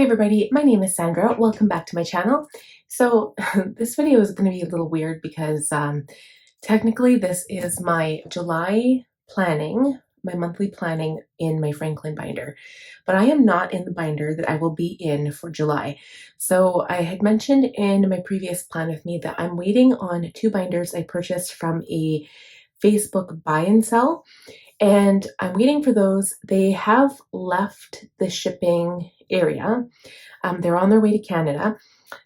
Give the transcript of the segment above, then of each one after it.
everybody, my name is Sandra. Welcome back to my channel. So this video is going to be a little weird because technically this is my July planning, my monthly planning in my Franklin binder, but I am not in the binder that I will be in for July. So I had mentioned in my previous plan with me that I'm waiting on two binders I purchased from a Facebook buy and sell, and I'm waiting for those. They have left the shipping area. They're on their way to Canada.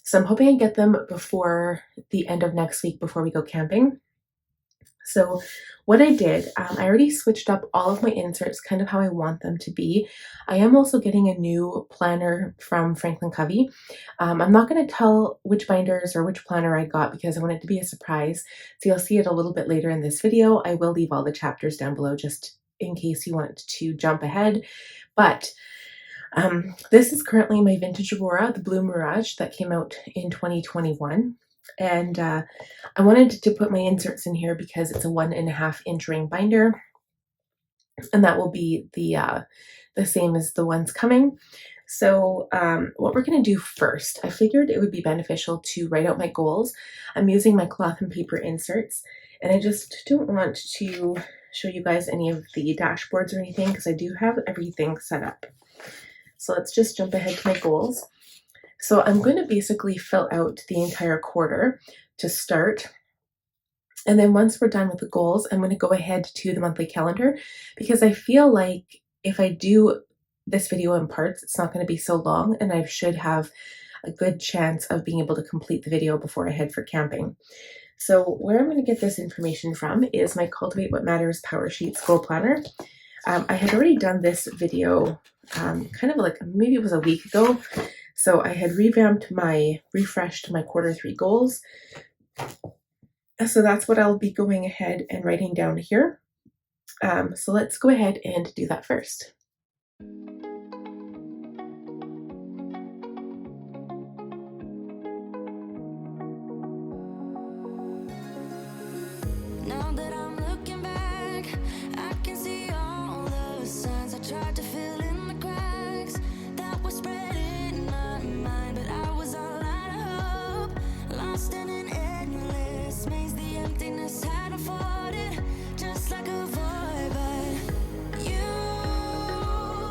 So I'm hoping I get them before the end of next week before we go camping. So what I did, I already switched up all of my inserts kind of how I want them to be. I am also getting a new planner from Franklin Covey. I'm not going to tell which binders or which planner I got because I want it to be a surprise. So you'll see it a little bit later in this video. I will leave all the chapters down below just in case you want to jump ahead. But this is currently my vintage Aurora, the Blue Mirage that came out in 2021. And I wanted to put my inserts in here because it's a 1.5 inch ring binder, and that will be the same as the ones coming. So what we're going to do first, I figured it would be beneficial to write out my goals. I'm using my cloth and paper inserts, and I just don't want to show you guys any of the dashboards or anything because I do have everything set up. So let's just jump ahead to my goals. So I'm going to basically fill out the entire quarter to start. And then once we're done with the goals, I'm going to go ahead to the monthly calendar because I feel like if I do this video in parts, it's not going to be so long and I should have a good chance of being able to complete the video before I head for camping. So where I'm going to get this information from is my Cultivate What Matters Power Sheets Goal Planner. I had already done this video kind of like maybe it was a week ago. So I had refreshed my quarter 3 goals. So that's what I'll be going ahead and writing down here. So let's go ahead and do that first. Now that I'm looking back, I can see all the signs I tried to fill in the cracks that were spread in my mind, but I was all out of hope, lost in an endless maze. The emptiness had unfolded just like a void, but you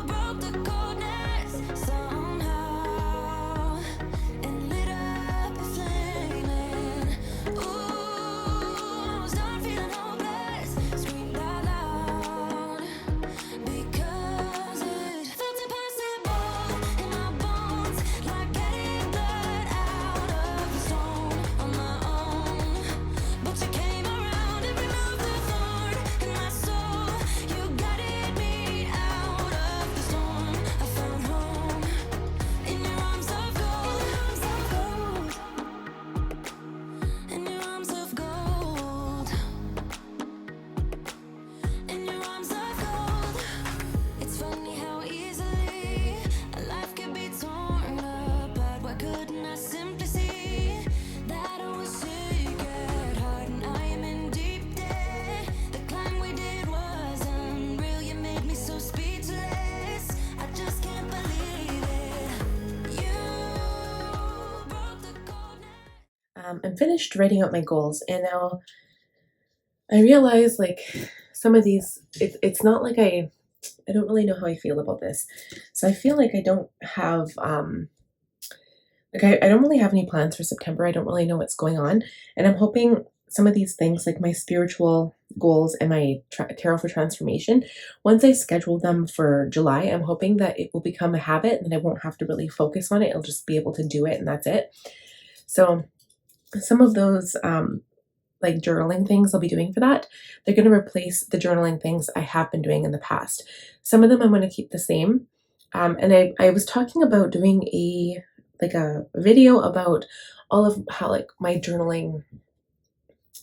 broke the coldness somehow and lit up a flame. And ooh, I was done feeling hopeless, screamed out loud because it felt impossible in my bones, like getting blood out of the stone on my own. But you came around and removed the thorn in my soul. You guided me out of the storm. I found home in your arms of gold, in your arms of gold, in your arms of gold. It's funny how easily a life can be torn apart. Why couldn't I simply see that I was sick at heart and I am in deep debt? The climb we did was unreal. You made me so speechless. I just can't believe it. You broke the coldness. I'm finished writing out my goals, and now I realize like some of these, it's not like I don't really know how I feel about this. So I feel like I don't have I don't really have any plans for September. I don't really know what's going on, and I'm hoping some of these things like my spiritual goals and my tarot for transformation, once I schedule them for July, I'm hoping that it will become a habit and I won't have to really focus on it. I'll just be able to do it and that's it. So some of those like journaling things I'll be doing for that, they're going to replace the journaling things I have been doing in the past. Some of them I'm going to keep the same. And I was talking about doing a video about all of how like my journaling,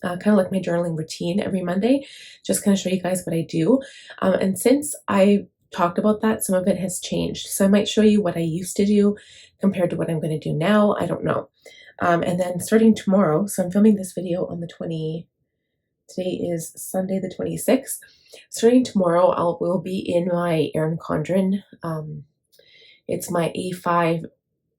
kind of like my journaling routine every Monday, just kind of show you guys what I do. And since I talked about that, some of it has changed. So I might show you what I used to do compared to what I'm going to do now. I don't know. And then starting tomorrow, so I'm filming this video on today is Sunday the 26th. Starting tomorrow, will be in my Erin Condren. It's my A5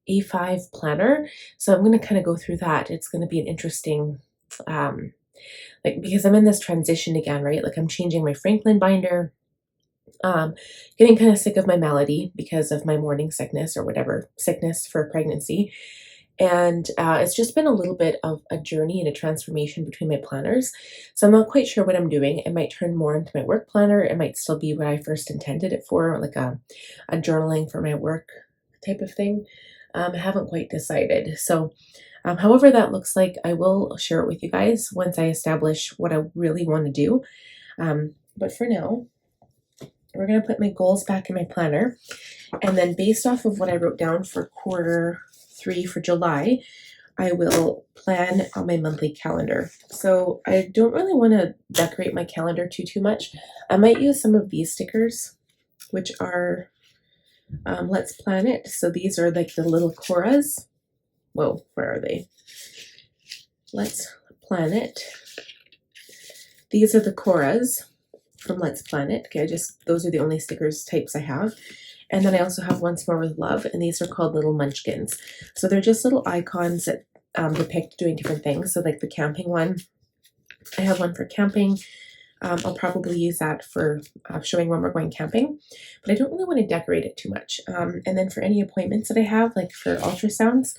A5 planner. So I'm going to kind of go through that. It's going to be an interesting, like, because I'm in this transition again, right? Like I'm changing my Franklin binder, getting kind of sick of my Melody because of my morning sickness or whatever, sickness for pregnancy. And it's just been a little bit of a journey and a transformation between my planners. So I'm not quite sure what I'm doing. It might turn more into my work planner. It might still be what I first intended it for, like a journaling for my work type of thing. I haven't quite decided. So however that looks like, I will share it with you guys once I establish what I really want to do. But for now, we're going to put my goals back in my planner. And then based off of what I wrote down for Q3 for July, I will plan on my monthly calendar. So I don't really want to decorate my calendar too much. I might use some of these stickers, which are Let's Plan It. So these are like the little Coras. Whoa, where are they? Let's Plan It. These are the Coras from Let's Plan It. Okay, those are the only stickers types I have. And then I also have Once More with Love, and these are called little munchkins. So they're just little icons that depict doing different things. So like the camping one, I have one for camping. I'll probably use that for showing when we're going camping, but I don't really want to decorate it too much. And then for any appointments that I have, like for ultrasounds,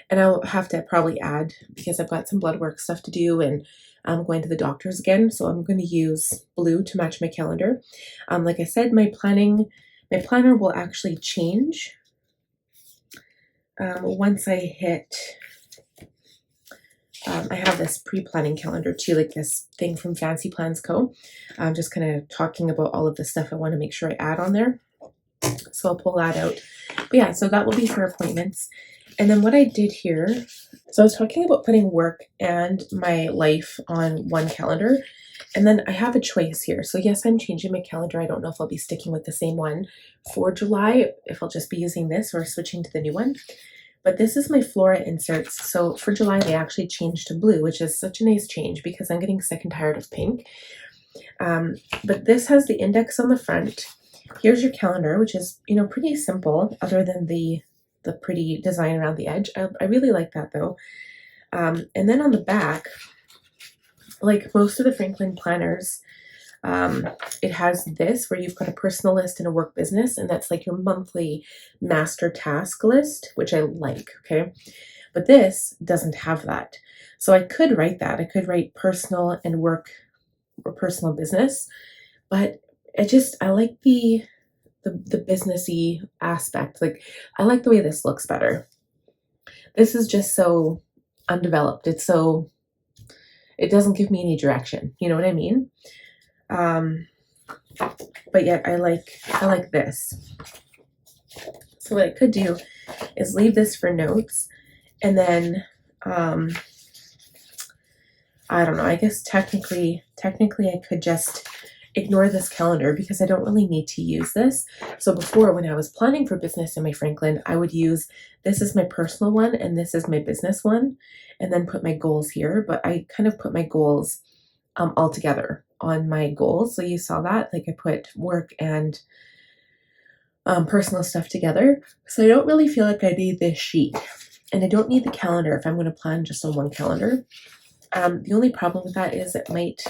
and I'll have to probably add, because I've got some blood work stuff to do, and I'm going to the doctor's again, so I'm going to use blue to match my calendar. Like I said, my planner will actually change once I hit, I have this pre-planning calendar too, like this thing from Fancy Plans Co. I'm just kind of talking about all of the stuff I want to make sure I add on there. So I'll pull that out. But yeah, so that will be for appointments. And then what I did here, so I was talking about putting work and my life on one calendar. And then I have a choice here. So yes, I'm changing my calendar. I don't know if I'll be sticking with the same one for July, if I'll just be using this or switching to the new one. But this is my Flora inserts. So for July, they actually changed to blue, which is such a nice change because I'm getting sick and tired of pink. But this has the index on the front. Here's your calendar, which is, pretty simple other than the pretty design around the edge. I really like that though. And then on the back, like most of the Franklin planners, it has this where you've got a personal list and a work business, and that's like your monthly master task list, which I like, okay? But this doesn't have that. So I could write that. I could write personal and work or personal business, but I like the businessy aspect. Like I like the way this looks better. This is just so undeveloped. It doesn't give me any direction. You know what I mean? But yet I like this. So what I could do is leave this for notes, and then, I don't know, I guess technically I could just ignore this calendar because I don't really need to use this. So before, when I was planning for business in my Franklin, I would use, this is my personal one and this is my business one, and then put my goals here. But I kind of put my goals all together on my goals. So you saw that, like I put work and personal stuff together. So I don't really feel like I need this sheet, and I don't need the calendar if I'm going to plan just on one calendar. The only problem with that is it might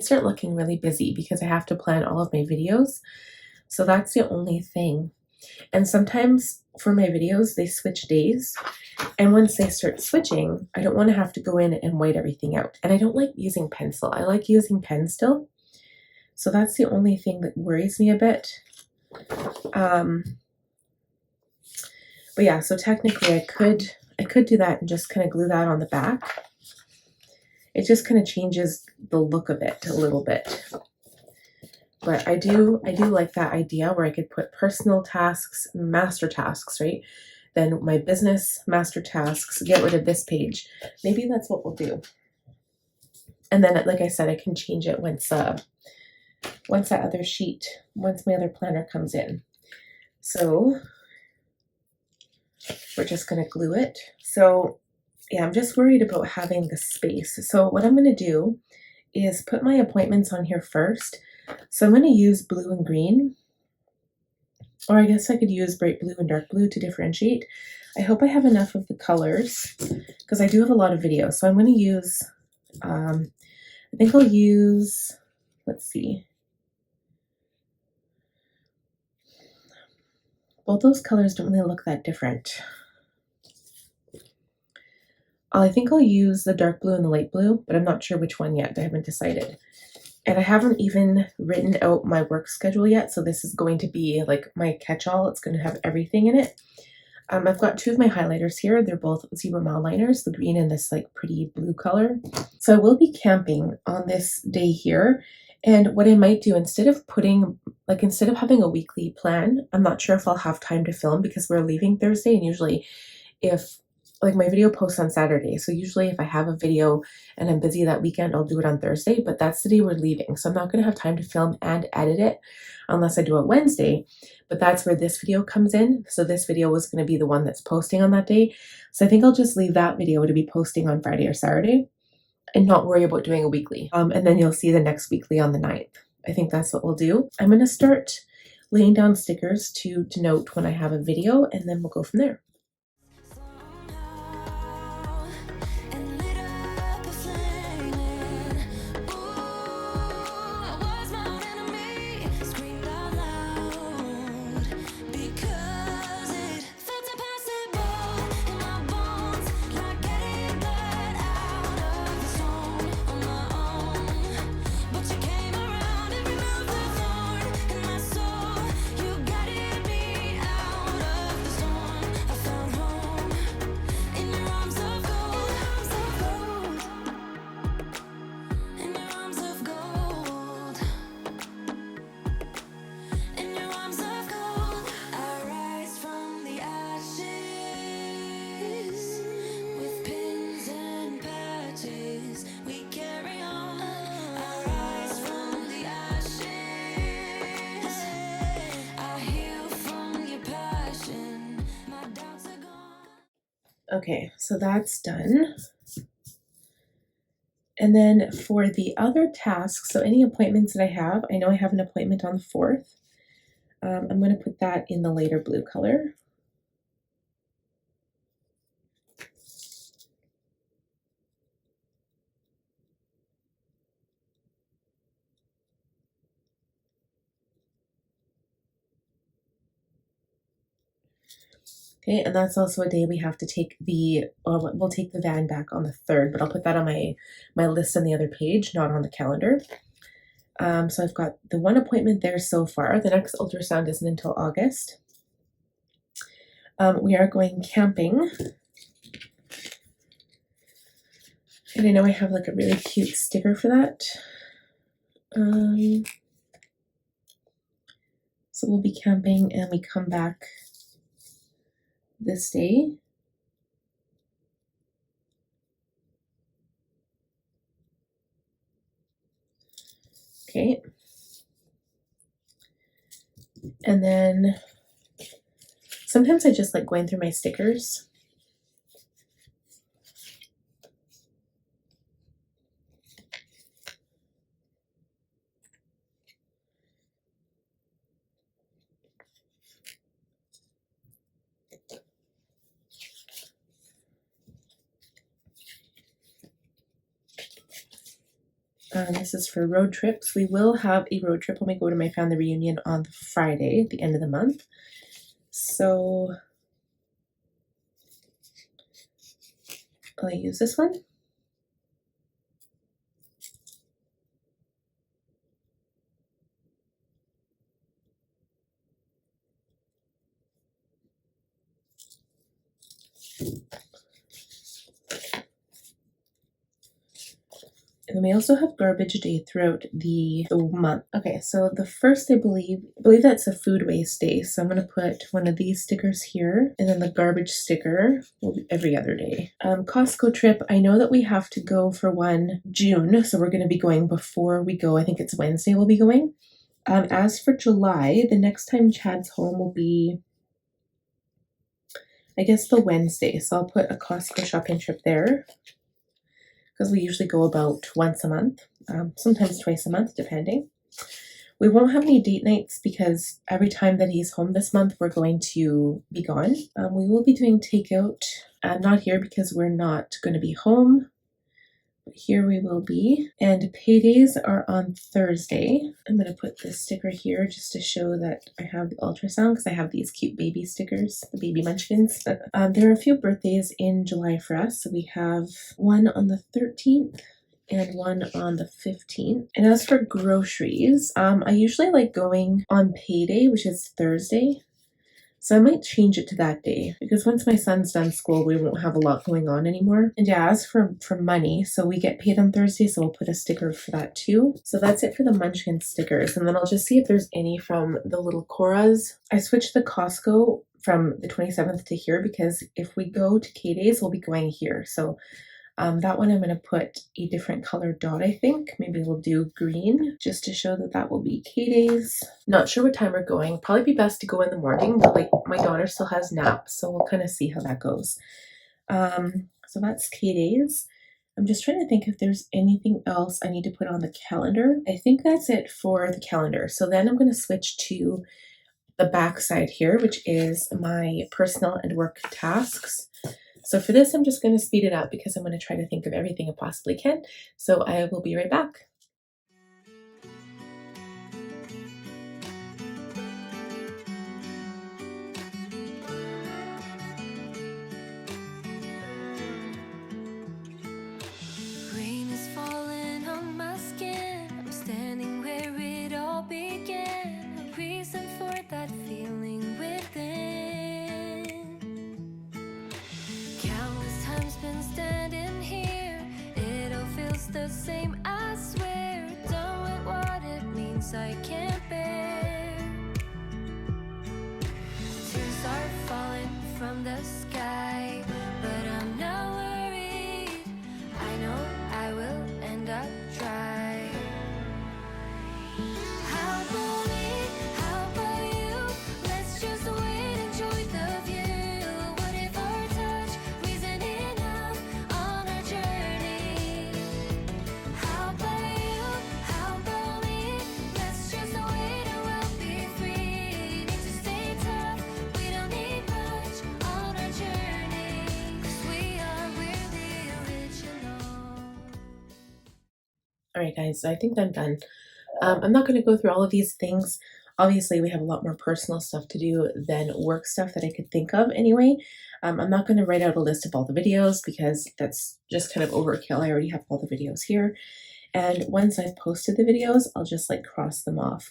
start looking really busy because I have to plan all of my videos. So that's the only thing. And sometimes for my videos, they switch days. And once they start switching, I don't want to have to go in and white everything out. And I don't like using pencil. I like using pen still. So that's the only thing that worries me a bit. But yeah, so technically I could do that and just kind of glue that on the back. It just kind of changes the look of it a little bit. But I do like that idea where I could put personal tasks, master tasks, right? Then my business master tasks, get rid of this page. Maybe that's what we'll do. And then, like I said, I can change it once that other sheet, once my other planner comes in. So we're just going to glue it. So yeah, I'm just worried about having the space. So what I'm going to do is put my appointments on here first. So I'm going to use blue and green or I guess I could use bright blue and dark blue to differentiate. I hope I have enough of the colors because I do have a lot of videos. So I'm going to use, I think I'll use, let's see. Both those colors don't really look that different. I think I'll use the dark blue and the light blue, but I'm not sure which one yet. I haven't decided. And I haven't even written out my work schedule yet, so this is going to be like my catch-all. It's going to have everything in it. I've got two of my highlighters here. They're both 0 mile liners, the green and this like pretty blue color. So I will be camping on this day here. And what I might do, instead of having a weekly plan, I'm not sure if I'll have time to film because we're leaving Thursday, and usually if like my video posts on Saturday. So usually if I have a video and I'm busy that weekend, I'll do it on Thursday, but that's the day we're leaving. So I'm not going to have time to film and edit it unless I do it Wednesday, but that's where this video comes in. So this video was going to be the one that's posting on that day. So I think I'll just leave that video to be posting on Friday or Saturday and not worry about doing a weekly. And then you'll see the next weekly on the 9th. I think that's what we'll do. I'm going to start laying down stickers to denote when I have a video, and then we'll go from there. Okay, so that's done. And then for the other tasks, so any appointments that I know I have an appointment on the 4th. I'm going to put that in the lighter blue color. Okay, and that's also a day we have to take we'll take the van back on the 3rd, but I'll put that on my list on the other page, not on the calendar. So I've got the one appointment there so far. The next ultrasound isn't until August. We are going camping. And I know I have like a really cute sticker for that. So we'll be camping and we come back this day. Okay. And then sometimes I just like going through my stickers. This is for road trips. We will have a road trip when we go to my family reunion on the Friday at the end of the month. So I'll use this one. And then we also have garbage day throughout the month. Okay, so the first, I believe that's a food waste day. So I'm going to put one of these stickers here, and then the garbage sticker will be every other day. Costco trip, I know that we have to go for one June, so we're going to be going before we go. I think it's Wednesday we'll be going. As for July, the next time Chad's home will be, I guess, the Wednesday. So I'll put a Costco shopping trip there, because we usually go about once a month, sometimes twice a month, depending. We won't have any date nights because every time that he's home this month, we're going to be gone. We will be doing takeout. Not here because we're not going to be home. But here we will be. And paydays are on Thursday. I'm going to put this sticker here just to show that I have the ultrasound because I have these cute baby stickers, the baby munchkins. There are a few birthdays in July for us. So we have one on the 13th. And one on the 15th. And as for groceries, I usually like going on payday, which is Thursday. So I might change it to that day because once my son's done school, we won't have a lot going on anymore. And yeah, as for money, so we get paid on Thursday, so we'll put a sticker for that too. So that's it for the Munchkin stickers. And then I'll just see if there's any from the little Coras. I switched the Costco from the 27th to here because if we go to K-Days, we'll be going here. So that one I'm going to put a different color dot, I think. Maybe we'll do green just to show that that will be K-Days. Not sure what time we're going. Probably be best to go in the morning, but like my daughter still has naps, so we'll kind of see how that goes. So that's K-Days. I'm just trying to think if there's anything else I need to put on the calendar. I think that's it for the calendar. So then I'm going to switch to the back side here, which is my personal and work tasks. So for this, I'm just going to speed it up because I'm going to try to think of everything I possibly can. So I will be right back. Rain is falling on my skin. I'm standing where it all began. A reason for that feeling within. Countless times been standing here. It all feels the same, I swear. Done with what it means I can't bear. Tears are falling from the sky, but I'm not worried. I know I will end up dry. How about me? How about you? Let's just wait, enjoy the view. What if our touch isn't enough on our journey? How about you? How about me? Let's just wait and we'll be free. Need to stay tough, we don't need much on our journey. 'Cause we're the original. All right, guys, so I think I'm done. I'm not going to go through all of these things. Obviously, we have a lot more personal stuff to do than work stuff that I could think of anyway. I'm not going to write out a list of all the videos because that's just kind of overkill. I already have all the videos here. And once I've posted the videos, I'll just like cross them off.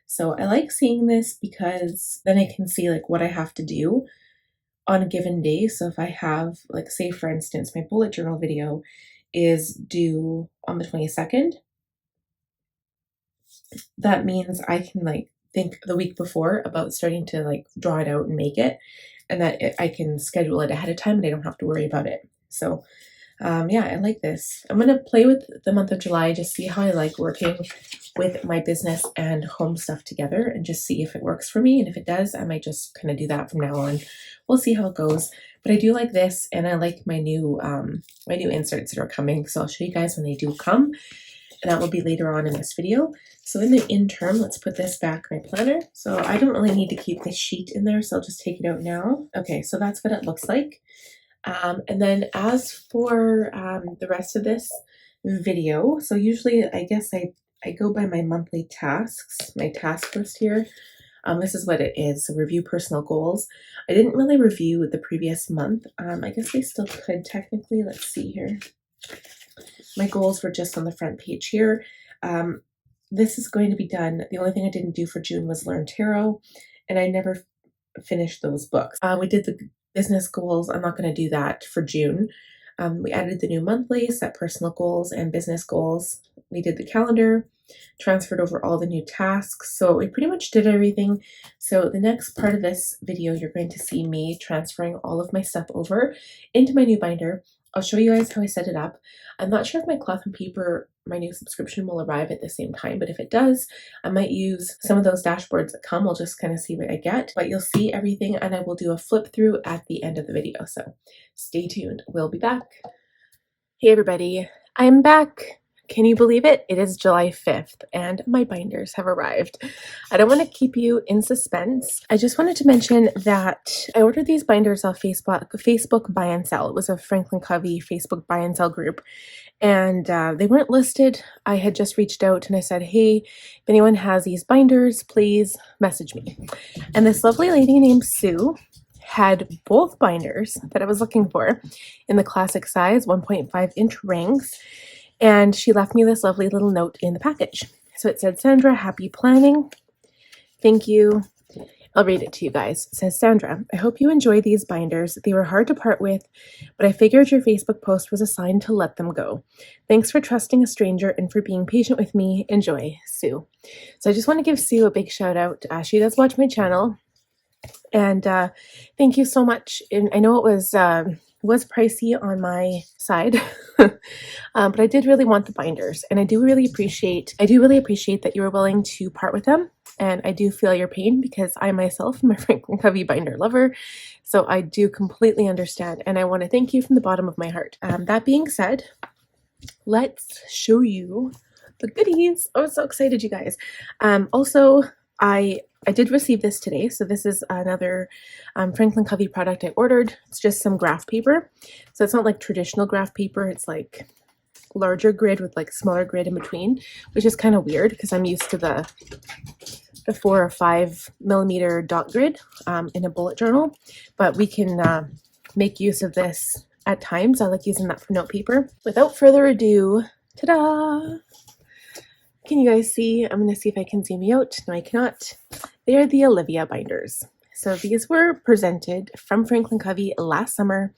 So I like seeing this because then I can see like what I have to do on a given day. So if I have, like, say for instance, my bullet journal video is due on the 22nd, that means I can like think the week before about starting to like draw it out and make it, and that I can schedule it ahead of time and I don't have to worry about it. So yeah, I like this. I'm gonna play with the month of July, just see how I like working with my business and home stuff together and just see if it works for me. And if it does, I might just kind of do that from now on. We'll see how it goes. But I do like this, and I like my new inserts that are coming. So I'll show you guys when they do come, and that will be later on in this video. So in the interim, let's put this back in my planner. So I don't really need to keep this sheet in there, so I'll just take it out now. Okay, so that's what it looks like. And then as for the rest of this video, so usually I guess I go by my monthly tasks, my task list here. This is what it is. So review personal goals. I didn't really review the previous month. I guess I still could technically. Let's see here. My goals were just on the front page here. This is going to be done. The only thing I didn't do for June was learn tarot, and I never finished those books. We did the business goals. I'm not going to do that for June. We added the new monthly, set personal goals and business goals. We did the calendar, transferred over all the new tasks. So we pretty much did everything. So the next part of this video, you're going to see me transferring all of my stuff over into my new binder. I'll show you guys how I set it up. I'm not sure if my cloth and paper, my new subscription, will arrive at the same time, but if it does, I might use some of those dashboards that come. I'll just kind of see what I get, but you'll see everything, and I will do a flip through at the end of the video. So stay tuned. We'll be back. Hey everybody, I'm back. Can you believe it? It is July 5th and my binders have arrived. I don't want to keep you in suspense. I just wanted to mention that I ordered these binders off Facebook buy and sell. It was a Franklin Covey Facebook buy and sell group, and they weren't listed. I had just reached out and I said, hey, if anyone has these binders, please message me. And this lovely lady named Sue had both binders that I was looking for in the classic size 1.5-inch rings. And she left me this lovely little note in the package. So it said, Sandra, happy planning. Thank you. I'll read it to you guys. It says, Sandra, I hope you enjoy these binders. They were hard to part with, but I figured your Facebook post was a sign to let them go. Thanks for trusting a stranger and for being patient with me. Enjoy, Sue. So I just want to give Sue a big shout out. She does watch my channel. And thank you so much. And I know it was pricey on my side, but I did really want the binders, and I do really appreciate that you were willing to part with them. And I do feel your pain because I myself am a Franklin Covey binder lover, so I do completely understand, and I want to thank you from the bottom of my heart. That being said, let's show you the goodies. I'm so excited, you guys. Also, I did receive this today, so this is another Franklin Covey product I ordered. It's just some graph paper, so it's not like traditional graph paper. It's like larger grid with like smaller grid in between, which is kind of weird because I'm used to the 4 or 5 millimeter dot grid in a bullet journal, but we can make use of this at times. I like using that for note paper. Without further ado, ta-da! Can you guys see? I'm going to see if I can zoom you out. No, I cannot. They are the Olivia binders. So these were presented from Franklin Covey last summer.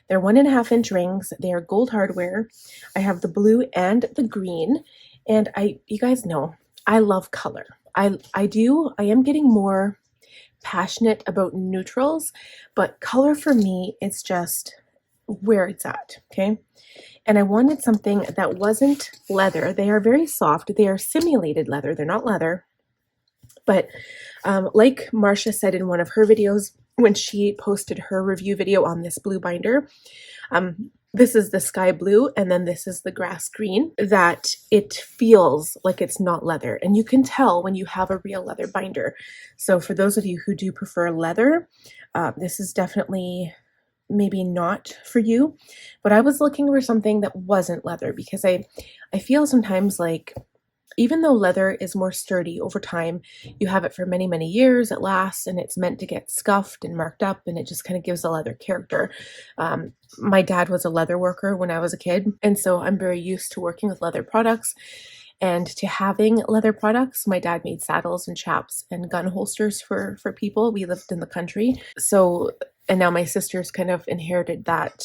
They're 1.5-inch rings. They are gold hardware. I have the blue and the green. And you guys know, I love color. I am getting more passionate about neutrals, but color for me, it's just where it's at, okay? And I wanted something that wasn't leather. They are very soft. They are simulated leather. They're not leather. But like Marcia said in one of her videos, when she posted her review video on this blue binder, this is the sky blue, and then this is the grass green, that it feels like it's not leather. And you can tell when you have a real leather binder. So for those of you who do prefer leather, this is definitely maybe not for you, but I was looking for something that wasn't leather because I feel sometimes like even though leather is more sturdy over time, you have it for many, many years, it lasts, and it's meant to get scuffed and marked up, and it just kind of gives a leather character. My dad was a leather worker when I was a kid, and so I'm very used to working with leather products and to having leather products. My dad made saddles and chaps and gun holsters for people. We lived in the country, so and now my sister's kind of inherited that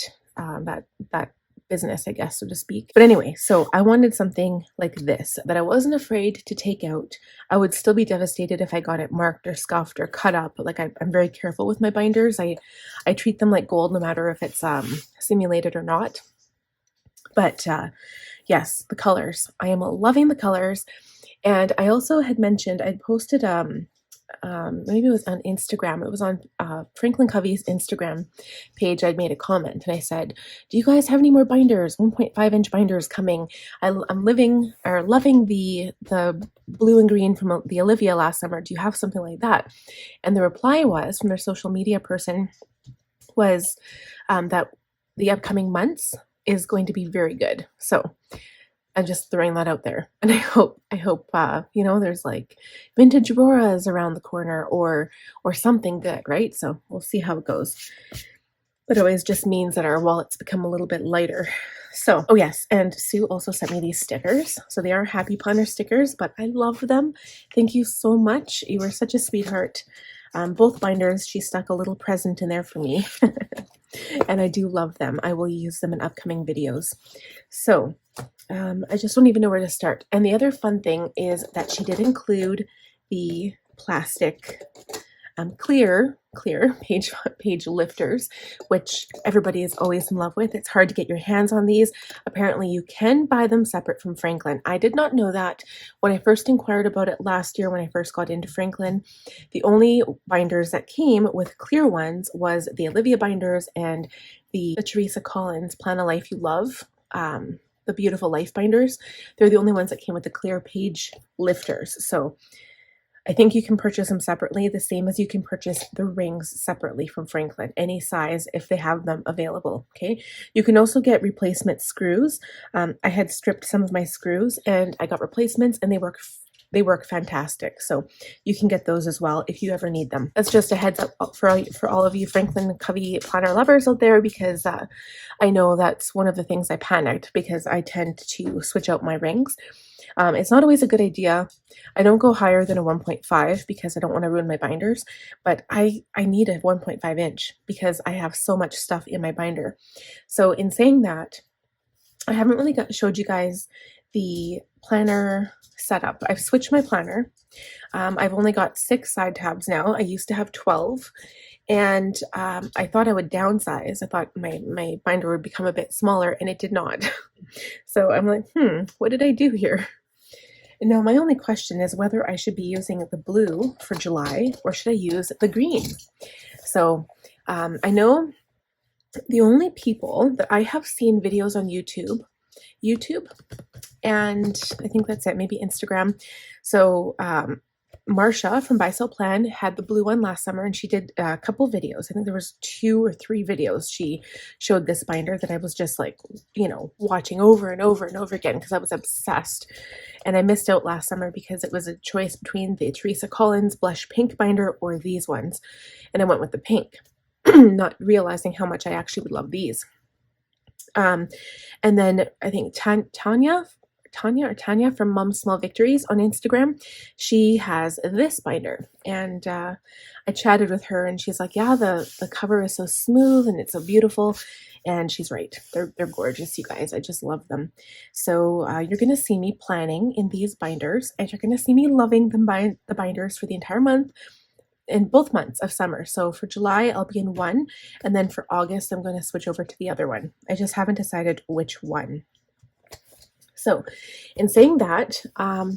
business, I guess, so to speak. But anyway, so I wanted something like this that I wasn't afraid to take out. I would still be devastated if I got it marked or scuffed or cut up. Like I'm very careful with my binders. I treat them like gold, no matter if it's simulated or not. But yes, the colors. I am loving the colors. And I also had mentioned, I'd posted maybe it was on Instagram. It was on Franklin Covey's Instagram page. I'd made a comment and I said, do you guys have any more binders? 1.5-inch binders coming. I'm loving the blue and green from the Olivia last summer. Do you have something like that? And the reply was from their social media person was that the upcoming months is going to be very good. So I'm just throwing that out there, and I hope you know, there's like vintage Auroras around the corner or something good, right? So we'll see how it goes. But it always just means that our wallets become a little bit lighter. So, oh yes, and Sue also sent me these stickers. So they are Happy Planner stickers, but I love them. Thank you so much. You were such a sweetheart. Both binders, she stuck a little present in there for me. And I do love them. I will use them in upcoming videos. So I just don't even know where to start. And the other fun thing is that she did include the plastic clear page lifters, which everybody is always in love with. It's hard to get your hands on these. Apparently you can buy them separate from Franklin. I did not know that when I first inquired about it last year when I first got into Franklin. The only binders that came with clear ones was the Olivia binders and the Teresa Collins Plan a Life You Love the Beautiful Life binders. They're the only ones that came with the clear page lifters. So I think you can purchase them separately, the same as you can purchase the rings separately from Franklin, any size if they have them available. Okay. You can also get replacement screws. I had stripped some of my screws and I got replacements, and they work fantastic. So you can get those as well if you ever need them. That's just a heads up for all of you Franklin Covey planner lovers out there, because I know that's one of the things I panicked, because I tend to switch out my rings. It's not always a good idea. I don't go higher than a 1.5 because I don't want to ruin my binders, but I need a 1.5 inch because I have so much stuff in my binder. So in saying that, I haven't really showed you guys the planner setup. I've switched my planner. I've only got 6 side tabs now. I used to have 12. And I thought I would downsize. I thought my binder would become a bit smaller, and it did not. So I'm like, what did I do here? Now, my only question is whether I should be using the blue for July or should I use the green? So I know the only people that I have seen videos on YouTube, and I think that's it, maybe Instagram. So Marsha from Buy Sell Plan had the blue one last summer, and she did a couple videos. I think there was 2 or 3 videos she showed this binder that I was just like, watching over and over and over again because I was obsessed. And I missed out last summer because it was a choice between the Teresa Collins blush pink binder or these ones. And I went with the pink, not realizing how much I actually would love these. And then I think Tanya from Mom Small Victories on Instagram, she has this binder, and I chatted with her, and she's like, yeah, the cover is so smooth and it's so beautiful, and she's right. They're gorgeous, you guys. I just love them. So you're gonna see me planning in these binders, and you're gonna see me loving the binders for the entire month, in both months of summer. So for July, I'll be in one, and then for August, I'm going to switch over to the other one. I just haven't decided which one. So in saying that,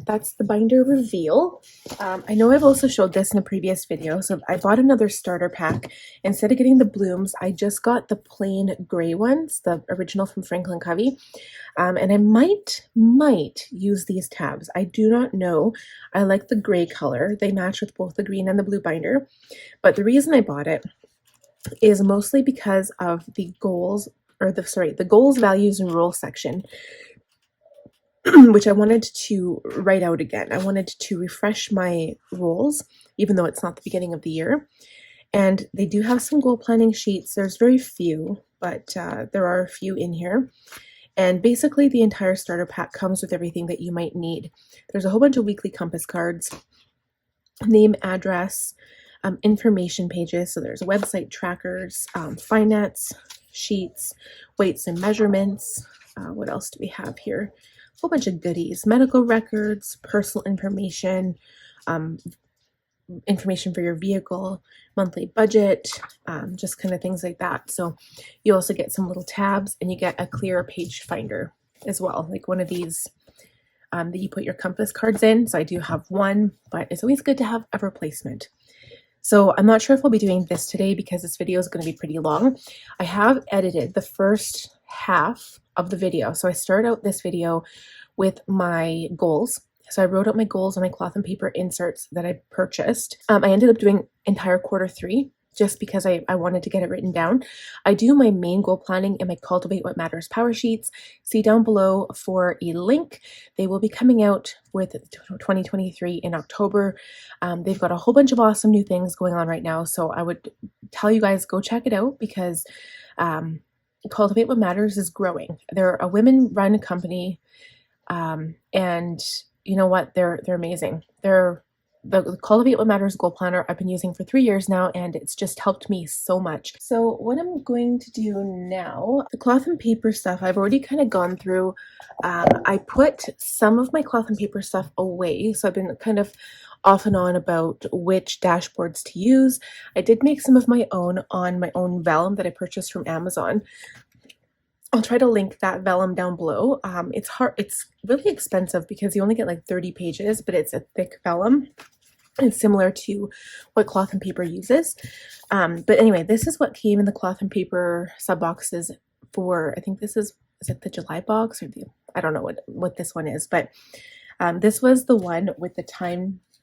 that's the binder reveal. I know I've also showed this in a previous video. So I bought another starter pack. Instead of getting the blooms, I just got the plain gray ones, the original from Franklin Covey. And I might use these tabs. I do not know. I like the gray color. They match with both the green and the blue binder. But the reason I bought it is mostly because of the goals, or the goals, values, and rules section, which I wanted to write out again. I wanted to refresh my rules, even though it's not the beginning of the year. And they do have some goal planning sheets. There's very few, but there are a few in here. And basically the entire starter pack comes with everything that you might need. There's a whole bunch of weekly compass cards, name, address, information pages. So there's website trackers, finance sheets, weights and measurements. What else do we have here? A whole bunch of goodies, medical records, personal information, information for your vehicle, monthly budget, just kind of things like that. So you also get some little tabs, and you get a clear page finder as well, like one of these that you put your compass cards in. So I do have one, but it's always good to have a replacement. So I'm not sure if we'll be doing this today because this video is going to be pretty long. I have edited the first half of the video. So I started out this video with my goals. So I wrote out my goals on my cloth and paper inserts that I purchased. I ended up doing entire Q3 just because I wanted to get it written down. I do my main goal planning in my Cultivate What Matters power sheets. See down below for a link. They will be coming out with 2023 in October. They've got a whole bunch of awesome new things going on right now. So I would tell you guys, go check it out, because Cultivate What Matters is growing. They're a women-run company, and you know what? They're amazing. The Cultivate What Matters goal planner I've been using for 3 years now, and it's just helped me so much. So what I'm going to do now, the cloth and paper stuff, I've already kind of gone through. I put some of my cloth and paper stuff away, so I've been kind of off and on about which dashboards to use. I did make some of my own on my own vellum that I purchased from Amazon. I'll try to link that vellum down below. It's really expensive because you only get like 30 pages, but it's a thick vellum. It's similar to what cloth and paper uses. But anyway, this is what came in the cloth and paper sub boxes for, I think this is is it the July box or the, I don't know what this one is, but this was the one with the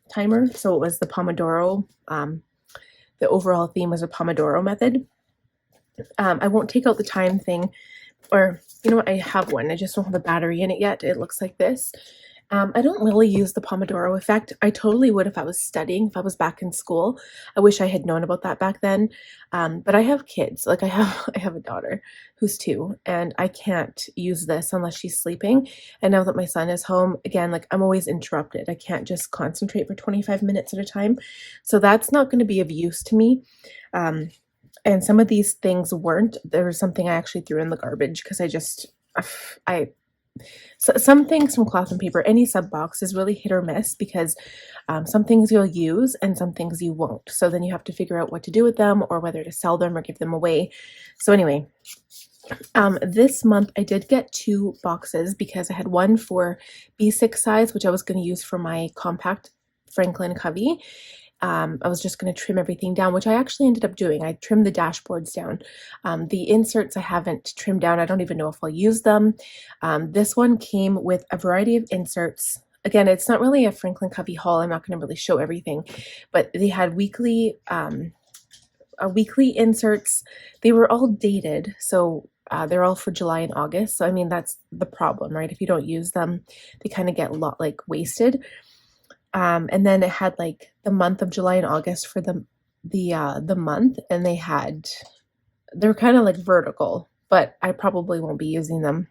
timer. So it was the Pomodoro. The overall theme was a Pomodoro method. I won't take out the time thing, or you know what, I have one. I just don't have a battery in it yet. It looks like this. I don't really use the Pomodoro effect. I totally would if I was studying, if I was back in school. I wish I had known about that back then. But I have kids. Like I have a daughter who's 2, and I can't use this unless she's sleeping. And now that my son is home, again, like I'm always interrupted. I can't just concentrate for 25 minutes at a time. So that's not going to be of use to me. And some of these things weren't. There was something I actually threw in the garbage because so some things from Cloth and Paper, any sub box is really hit or miss because some things you'll use and some things you won't. So then you have to figure out what to do with them or whether to sell them or give them away. So anyway, this month I did get 2 boxes because I had one for B6 size, which I was going to use for my compact Franklin Covey. I was just going to trim everything down, which I actually ended up doing. I trimmed the dashboards down. The inserts I haven't trimmed down. I don't even know if I'll use them. This one came with a variety of inserts. Again, it's not really a Franklin Covey haul. I'm not going to really show everything, but they had weekly inserts. They were all dated, so they're all for July and August. So I mean, that's the problem, right? If you don't use them, they kind of get wasted. And then it had like the month of July and August for the month, and they're kind of like vertical, but I probably won't be using them.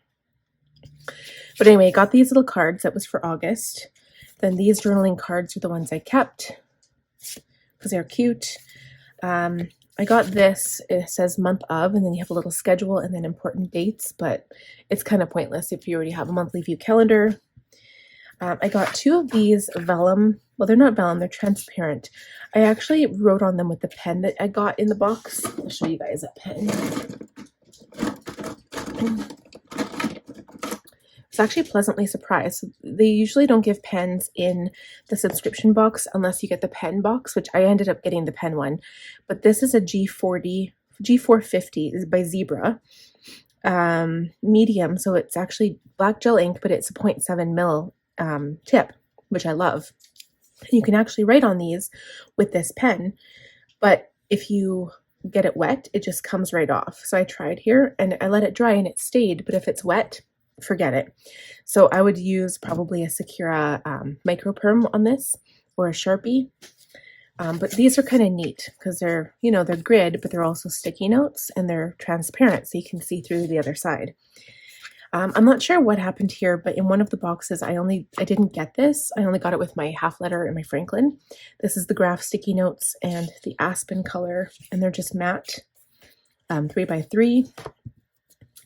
But anyway, I got these little cards. That was for August. Then these journaling cards are the ones I kept because they're cute. I got this. It says month of, and then you have a little schedule and then important dates, but it's kind of pointless if you already have a monthly view calendar. I got 2 of these vellum. Well, they're not vellum, they're transparent. I actually wrote on them with the pen that I got in the box. I'll show you guys that pen. I was actually pleasantly surprised. They usually don't give pens in the subscription box unless you get the pen box, which I ended up getting the pen one. But this is a G450 by Zebra. Medium, so it's actually black gel ink, but it's a 0.7 mil tip, which I love. You can actually write on these with this pen, but if you get it wet, it just comes right off. So I tried here and I let it dry and it stayed, but if it's wet, forget it. So I would use probably a Sakura micro perm on this or a Sharpie. But these are kind of neat because they're grid, but they're also sticky notes and they're transparent so you can see through the other side. I'm not sure what happened here, but in one of the boxes, I didn't get this. I only got it with my half letter and my Franklin. This is the graph sticky notes and the aspen color, and they're just matte 3x3.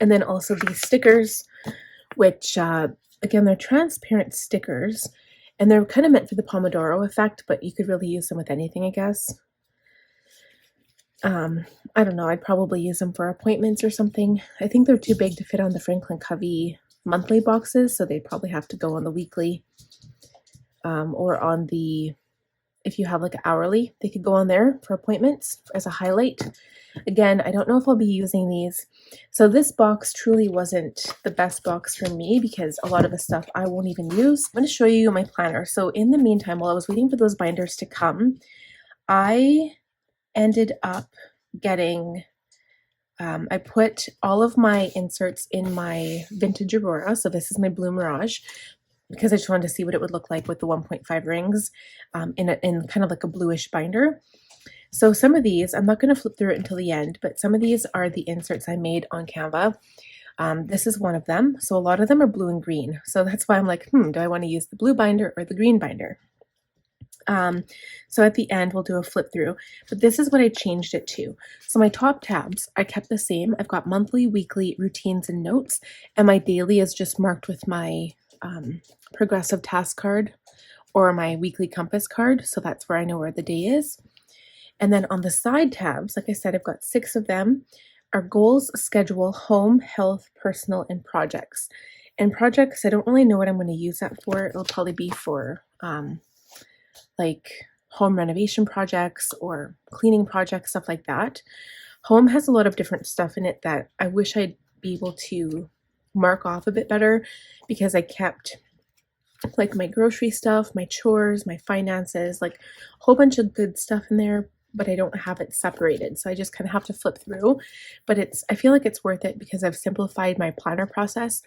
And then also these stickers, which again, they're transparent stickers, and they're kind of meant for the Pomodoro effect, but you could really use them with anything, I guess. I don't know, I'd probably use them for appointments or something. I think they're too big to fit on the Franklin Covey monthly boxes, so they'd probably have to go on the weekly, or on the, if you have like an hourly, they could go on there for appointments as a highlight. Again, I don't know if I'll be using these. So this box truly wasn't the best box for me because a lot of the stuff I won't even use. I'm going to show you my planner. So in the meantime, while I was waiting for those binders to come, I ended up getting, I put all of my inserts in my Vintage Aurora. So this is my Blue Mirage because I just wanted to see what it would look like with the 1.5 rings in kind of like a bluish binder. So some of these, I'm not going to flip through it until the end, but some of these are the inserts I made on Canva. This is one of them. So a lot of them are blue and green. So that's why I'm like, do I want to use the blue binder or the green binder? So at the end, we'll do a flip through, but this is what I changed it to. So my top tabs, I kept the same. I've got monthly, weekly, routines, and notes, and my daily is just marked with my progressive task card or my weekly compass card. So that's where I know where the day is. And then on the side tabs, like I said, I've got 6 of them, are goals, schedule, home, health, personal, and projects. And projects, I don't really know what I'm going to use that for. It'll probably be for like home renovation projects or cleaning projects, stuff like that. Home has a lot of different stuff in it that I wish I'd be able to mark off a bit better because I kept like my grocery stuff, my chores, my finances, like a whole bunch of good stuff in there, but I don't have it separated. So I just kind of have to flip through, but I feel like it's worth it because I've simplified my planner process.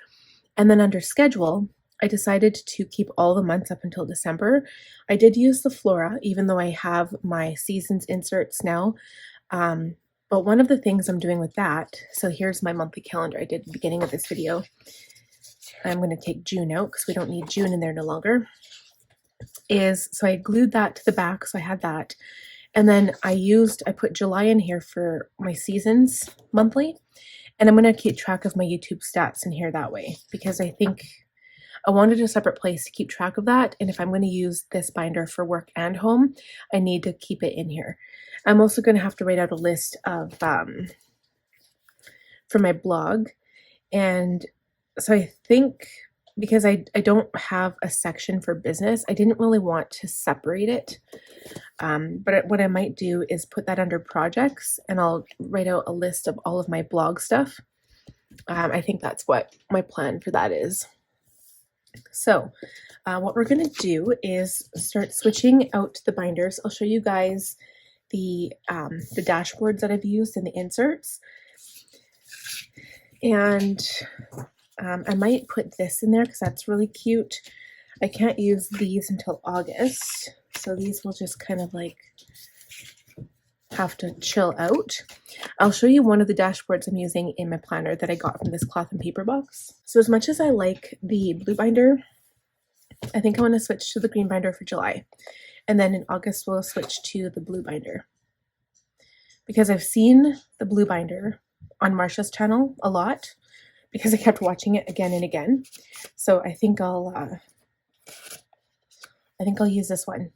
And then under schedule, I decided to keep all the months up until December. I did use the Flora, even though I have my seasons inserts now. But one of the things I'm doing with that, so here's my monthly calendar I did at the beginning of this video. I'm going to take June out because we don't need June in there no longer. So I glued that to the back, so I had that. And then I put July in here for my seasons monthly. And I'm going to keep track of my YouTube stats in here that way because I think I wanted a separate place to keep track of that. And if I'm going to use this binder for work and home, I need to keep it in here. I'm also going to have to write out a list of for my blog. And so I think because I don't have a section for business, I didn't really want to separate it. But what I might do is put that under projects and I'll write out a list of all of my blog stuff. I think that's what my plan for that is. So what we're going to do is start switching out the binders. I'll show you guys the dashboards that I've used and the inserts. And I might put this in there because that's really cute. I can't use these until August, so these will just kind of like have to chill out. I'll show you one of the dashboards I'm using in my planner that I got from this cloth and paper box. So as much as I like the blue binder, I think I want to switch to the green binder for July. And then in August, we'll switch to the blue binder. Because I've seen the blue binder on Marsha's channel a lot because I kept watching it again and again. So I think I'll use this one.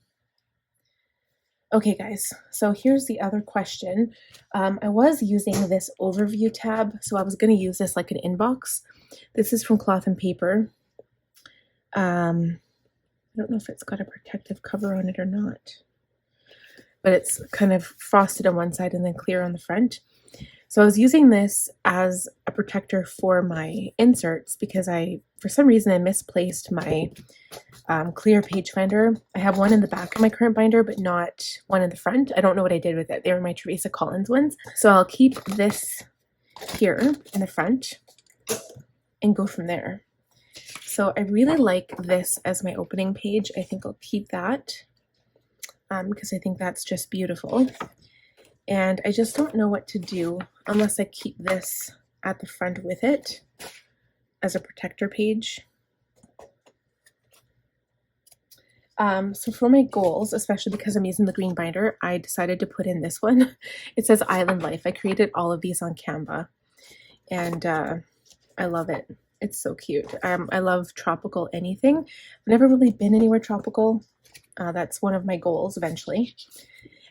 Okay guys, so here's the other question. I was using this overview tab, so I was going to use this like an inbox. This is from Cloth and Paper. I don't know if it's got a protective cover on it or not, but it's kind of frosted on one side and then clear on the front. So I was using this as a protector for my inserts because for some reason I misplaced my clear page finder. I have one in the back of my current binder, but not one in the front. I don't know what I did with it. They were my Teresa Collins ones. So I'll keep this here in the front and go from there. So I really like this as my opening page. I think I'll keep that because I think that's just beautiful. And I just don't know what to do unless I keep this at the front with it as a protector page. So for my goals, especially because I'm using the green binder, I decided to put in this one. It says Island Life. I created all of these on Canva and I love it. It's so cute. I love tropical anything. I've never really been anywhere tropical. That's one of my goals eventually.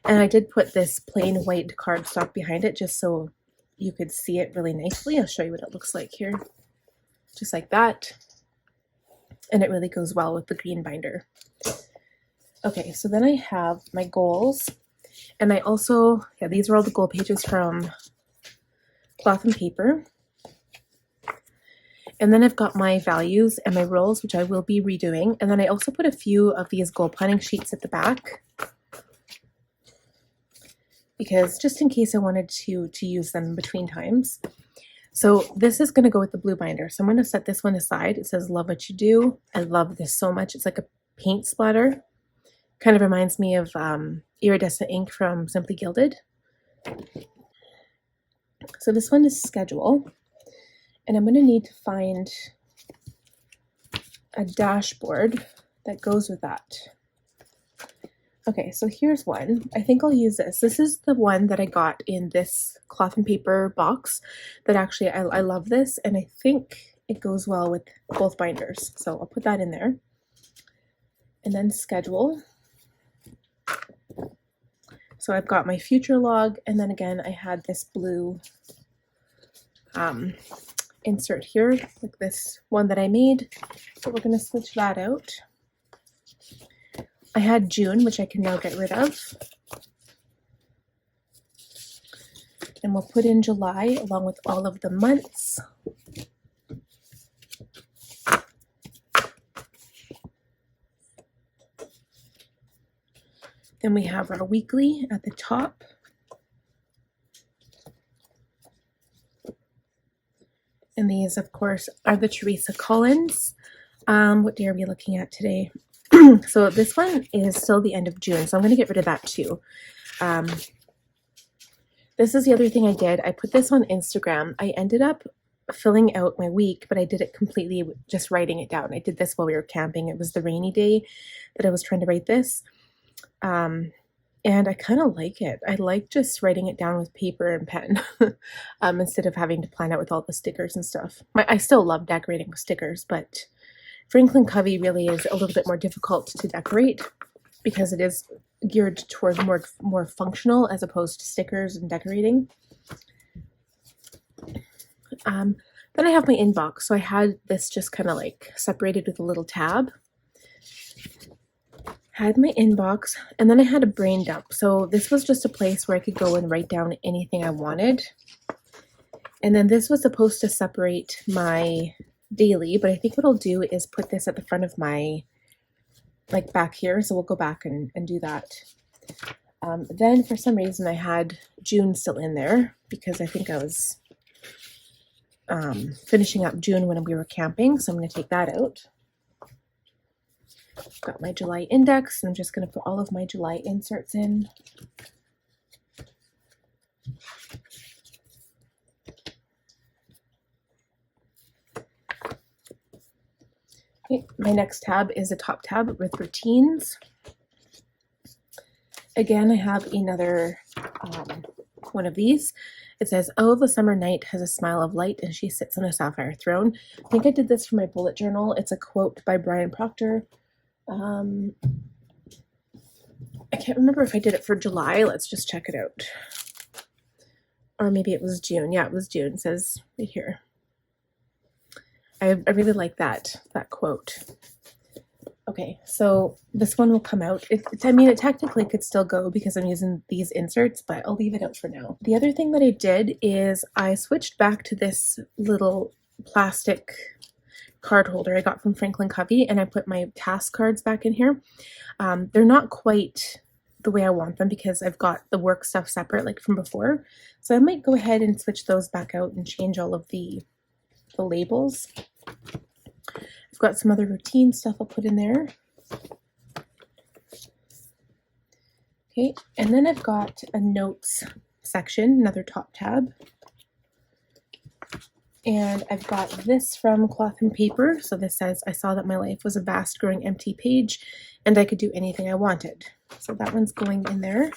And I did put this plain white cardstock behind it just so you could see it really nicely. I'll show you what it looks like here. Just like that. And it really goes well with the green binder. Okay, so then I have my goals. And I also, these are all the goal pages from Cloth and Paper. And then I've got my values and my rules, which I will be redoing. And then I also put a few of these goal planning sheets at the back, because just in case I wanted to use them between times. So this is going to go with the blue binder. So I'm going to set this one aside. It says, love what you do. I love this so much. It's like a paint splatter. Kind of reminds me of iridescent ink from Simply Gilded. So this one is schedule. And I'm going to need to find a dashboard that goes with that. Okay, so here's one. I think I'll use this. This is the one that I got in this Cloth and Paper box that actually, I love this, and I think it goes well with both binders. So I'll put that in there. And then schedule. So I've got my future log, and then again, I had this blue insert here, like this one that I made. So we're going to switch that out. I had June, which I can now get rid of. And we'll put in July along with all of the months. Then we have our weekly at the top. And these, of course, are the Teresa Collins. What day are we looking at today? So this one is still the end of June, so I'm going to get rid of that too. This is the other thing I did. I put this on Instagram. I ended up filling out my week, but I did it completely just writing it down. I did this while we were camping. It was the rainy day that I was trying to write this. And I kind of like it. I like just writing it down with paper and pen instead of having to plan out with all the stickers and stuff. I still love decorating with stickers, but Franklin Covey really is a little bit more difficult to decorate because it is geared towards more functional as opposed to stickers and decorating. Then I have my inbox. So I had this just kind of like separated with a little tab. Had my inbox, and then I had a brain dump. So this was just a place where I could go and write down anything I wanted. And then this was supposed to separate my daily, but I think what I'll do is put this at the front of my, like back here. So we'll go back and do that. Then for some reason I had June still in there because I think I was finishing up June when we were camping. So I'm going to take that out. Got my July index, and I'm just going to put all of my July inserts in. Okay, my next tab is a top tab with routines. Again, I have another one of these. It says, "Oh, the summer night has a smile of light, and she sits on a sapphire throne." I think I did this for my bullet journal. It's a quote by Brian Proctor. I can't remember if I did it for July. Let's just check it out. Or maybe it was June. Yeah, it was June. It says right here. I really like that quote. Okay, so this one will come out. I mean, it technically could still go because I'm using these inserts, but I'll leave it out for now. The other thing that I did is I switched back to this little plastic card holder I got from Franklin Covey, and I put my task cards back in here. They're not quite the way I want them because I've got the work stuff separate like from before. So I might go ahead and switch those back out and change all of the labels. I've got some other routine stuff I'll put in there. Okay, and then I've got a notes section, another top tab. And I've got this from Cloth and Paper. So this says, "I saw that my life was a vast growing empty page and I could do anything I wanted." So that one's going in there.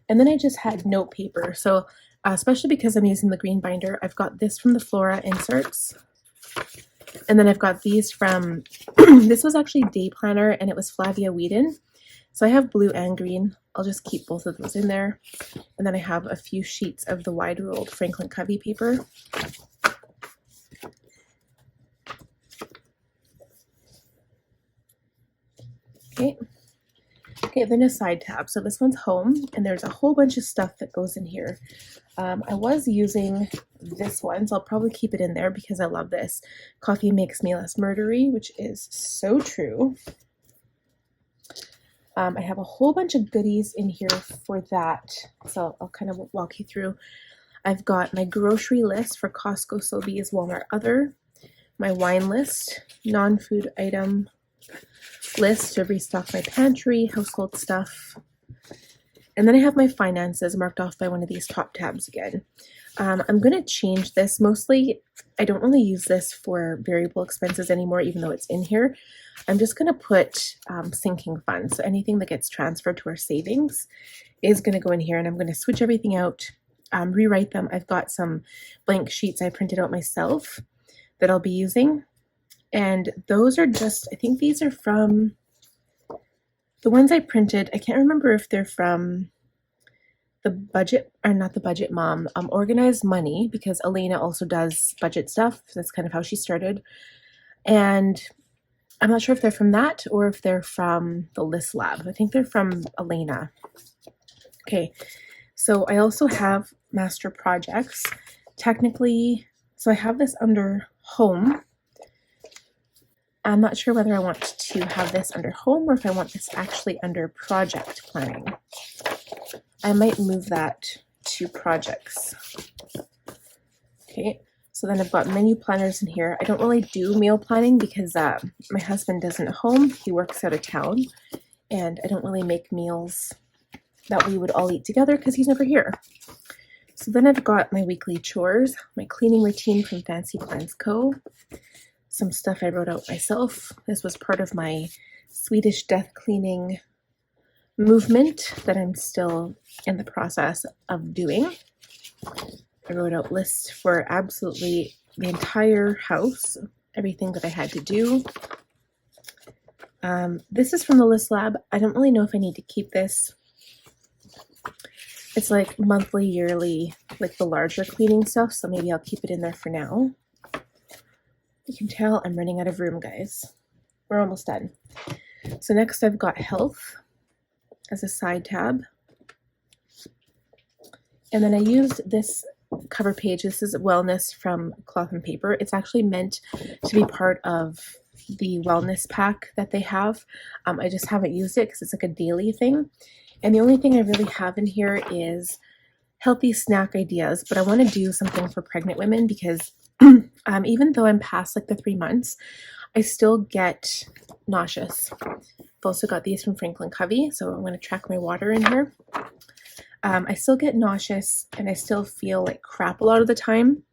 And then I just had note paper. So especially because I'm using the green binder, I've got this from the Flora inserts. And then I've got these from, this was actually Day Planner, and it was Flavia Whedon. So I have blue and green. I'll just keep both of those in there. And then I have a few sheets of the wide ruled Franklin Covey paper. Okay, then a side tab. So this one's home, and there's a whole bunch of stuff that goes in here. I was using this one, so I'll probably keep it in there because I love this. "Coffee makes me less murdery," which is so true. I have a whole bunch of goodies in here for that, so I'll kind of walk you through. I've got my grocery list for Costco, Sobeys, Walmart, Other. My wine list, non-food item list to restock my pantry, household stuff. And then I have my finances marked off by one of these top tabs again. I'm going to change this. Mostly, I don't really use this for variable expenses anymore, even though it's in here. I'm just going to put sinking funds. So anything that gets transferred to our savings is going to go in here, and I'm going to switch everything out, rewrite them. I've got some blank sheets I printed out myself that I'll be using. And those are just, I think these are from the ones I printed. I can't remember if they're from the budget, or not the Budget Mom, Organized Money, because Elena also does budget stuff. That's kind of how she started. And I'm not sure if they're from that or if they're from the List Lab. I think they're from Elena. Okay, so I also have Master Projects. Technically, so I have this under Home. I'm not sure whether I want to have this under home or if I want this actually under project planning. I might move that to projects. Okay, so then I've got menu planners in here. I don't really do meal planning because my husband isn't at home. He works out of town, and I don't really make meals that we would all eat together because he's never here. So then I've got my weekly chores, my cleaning routine from Fancy Plans Co. Some stuff I wrote out myself. This was part of my Swedish death cleaning movement that I'm still in the process of doing. I wrote out lists for absolutely the entire house, everything that I had to do. This is from the List Lab. I don't really know if I need to keep this. It's like monthly, yearly, like the larger cleaning stuff, so maybe I'll keep it in there for now. You can tell I'm running out of room, guys. We're almost done. So next I've got health as a side tab. And then I used this cover page. This is wellness from Cloth and Paper. It's actually meant to be part of the wellness pack that they have. I just haven't used it because it's like a daily thing. And the only thing I really have in here is healthy snack ideas, but I want to do something for pregnant women because even though I'm past like the 3 months, I still get nauseous. I've also got these from Franklin Covey, so I'm going to track my water in here. I still get nauseous and I still feel like crap a lot of the time.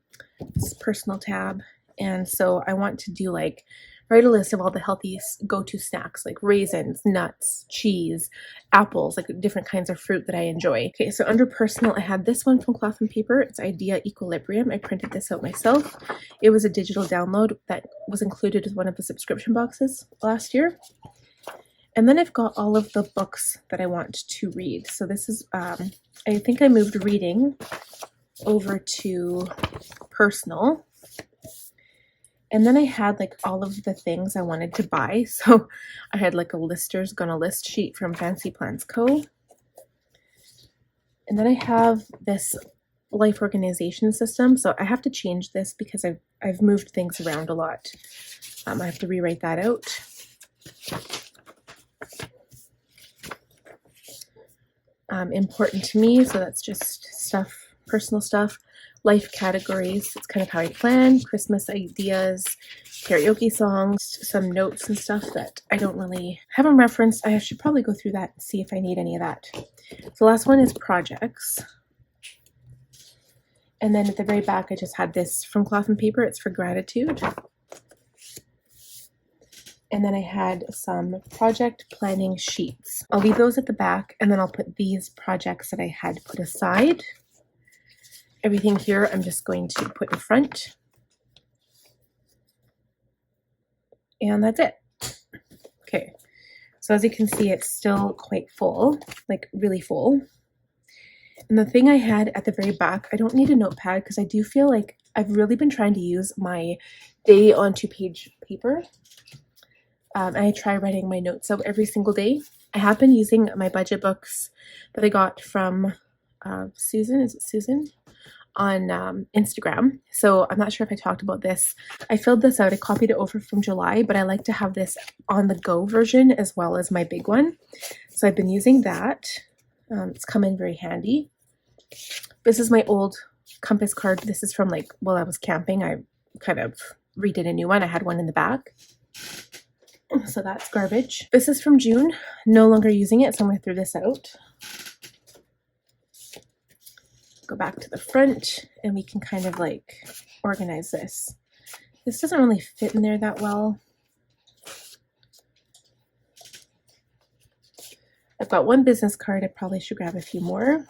This is personal tab. And so I want to do like, write a list of all the healthy go-to snacks like raisins, nuts, cheese, apples, like different kinds of fruit that I enjoy. Okay, so under personal, I had this one from Cloth and Paper. It's Idea Equilibrium. I printed this out myself. It was a digital download that was included as one of the subscription boxes last year. And then I've got all of the books that I want to read. So this is, I think I moved reading over to personal. And then I had like all of the things I wanted to buy. So I had like a lister's gonna list sheet from Fancy Plans Co. And then I have this life organization system. So I have to change this because I've moved things around a lot. I have to rewrite that out. Important to me, so that's just stuff, personal stuff. Life categories, it's kind of how I plan. Christmas ideas, karaoke songs, some notes and stuff that I don't really have them referenced. I should probably go through that and see if I need any of that. So the last one is projects. And then at the very back, I just had this from Cloth and Paper. It's for gratitude. And then I had some project planning sheets. I'll leave those at the back, and then I'll put these projects that I had put aside. Everything here I'm just going to put in front. And that's it. Okay, so as you can see, it's still quite full, like really full. And the thing I had at the very back, I don't need a notepad because I do feel like I've really been trying to use my day on 2-page paper. I try writing my notes out every single day. I have been using my budget books that I got from Susan, is it Susan? On Instagram. So I'm not sure if I talked about this. I filled this out. I copied it over from July, but I like to have this on the go version as well as my big one. So I've been using that. It's come in very handy. This is my old compass card. This is from like while I was camping. I kind of redid a new one. I had one in the back. So that's garbage. This is from June. No longer using it, so I'm going to throw this out. Go back to the front and we can kind of like organize this. This doesn't really fit in there that well. I've got one business card. I probably should grab a few more.